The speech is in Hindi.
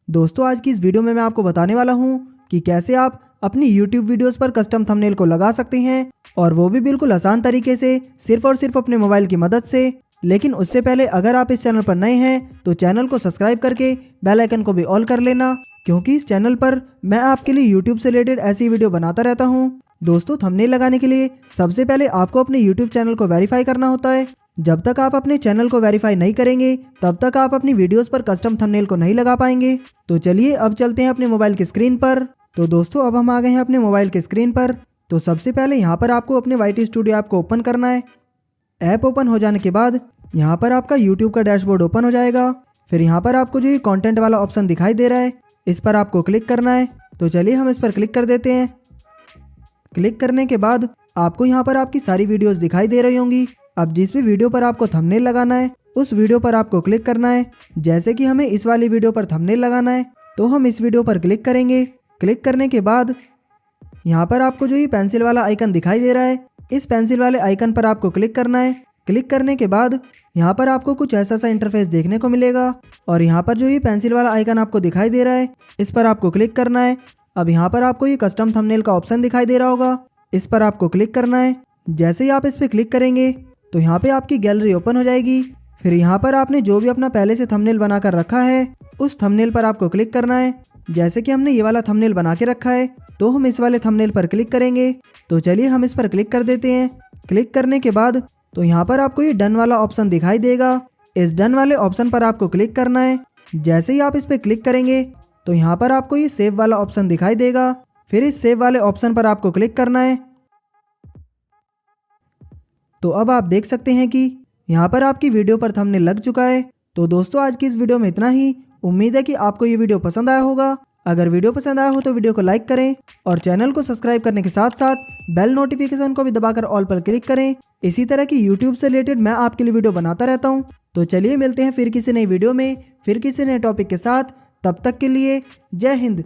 दोस्तों आज की इस वीडियो में मैं आपको बताने वाला हूँ कि कैसे आप अपनी YouTube वीडियोस पर कस्टम थंबनेल को लगा सकते हैं और वो भी बिल्कुल आसान तरीके से सिर्फ और सिर्फ अपने मोबाइल की मदद से। लेकिन उससे पहले अगर आप इस चैनल पर नए हैं तो चैनल को सब्सक्राइब करके बेल आइकन को भी ऑल कर लेना, क्योंकि इस चैनल पर मैं आपके लिए YouTube से रिलेटेड ऐसी वीडियो बनाता रहता हूँ। दोस्तों थंबनेल लगाने के लिए सबसे पहले आपको अपने YouTube चैनल को वेरीफाई करना होता है। जब तक आप अपने चैनल को वेरीफाई नहीं करेंगे तब तक आप अपनी वीडियोस पर कस्टम थंबनेल को नहीं लगा पाएंगे। तो चलिए अब चलते हैं अपने मोबाइल की स्क्रीन पर। तो दोस्तों अब हम आ गए हैं अपने मोबाइल की स्क्रीन पर। तो सबसे पहले यहाँ पर आपको अपने YT स्टूडियो ऐप को ओपन करना है। ऐप ओपन हो जाने के बाद यहाँ पर आपका YouTube का डैशबोर्ड ओपन हो जाएगा। फिर यहाँ पर आपको जो ये कंटेंट वाला ऑप्शन दिखाई दे रहा है इस पर आपको क्लिक करना है। तो चलिए हम इस पर क्लिक कर देते हैं। क्लिक करने के बाद आपको यहाँ पर आपकी सारी वीडियोस दिखाई दे रही होंगी। अब जिस भी वीडियो पर आपको थंबनेल लगाना है उस वीडियो पर आपको क्लिक करना है। जैसे कि हमें इस वाली वीडियो पर थंबनेल लगाना है तो हम इस वीडियो पर क्लिक करेंगे। क्लिक करने के बाद यहाँ पर आपको जो ये पेंसिल वाला आइकन दिखाई दे रहा है इस पेंसिल वाले आइकन पर आपको क्लिक करना है। क्लिक करने के बाद यहाँ पर आपको कुछ ऐसा सा इंटरफेस देखने को मिलेगा और यहाँ पर जो ये पेंसिल वाला आइकन आपको दिखाई दे रहा है इस पर आपको क्लिक करना है। अब यहाँ पर आपको ये कस्टम थंबनेल का ऑप्शन दिखाई दे रहा होगा, इस पर आपको क्लिक करना है। जैसे ही आप इस पर क्लिक करेंगे तो यहाँ पे आपकी गैलरी ओपन हो जाएगी। फिर यहाँ पर आपने जो भी अपना पहले से थंबनेल बनाकर रखा है उस थंबनेल पर आपको क्लिक करना है। जैसे कि हमने ये वाला थंबनेल बना के रखा है तो हम इस वाले थंबनेल पर क्लिक करेंगे। तो चलिए हम इस पर क्लिक कर देते हैं। क्लिक करने के बाद तो यहाँ पर आपको ये डन वाला ऑप्शन दिखाई देगा। इस डन वाले ऑप्शन पर आपको क्लिक करना है। जैसे ही आप इस पर क्लिक करेंगे तो यहाँ पर आपको ये सेव वाला ऑप्शन दिखाई देगा। फिर इस सेव वाले ऑप्शन पर आपको क्लिक करना है। तो अब आप देख सकते हैं कि यहाँ पर आपकी वीडियो पर थंबनेल लग चुका है। तो दोस्तों आज की इस वीडियो में इतना ही। उम्मीद है कि आपको ये वीडियो पसंद आया होगा। अगर वीडियो पसंद आया हो तो वीडियो को लाइक करें और चैनल को सब्सक्राइब करने के साथ साथ बेल नोटिफिकेशन को भी दबाकर ऑल पर क्लिक करें। इसी तरह की YouTube से रिलेटेड मैं आपके लिए वीडियो बनाता रहता हूँ। तो चलिए मिलते हैं फिर किसी नई वीडियो में, फिर किसी नए टॉपिक के साथ। तब तक के लिए जय हिंद।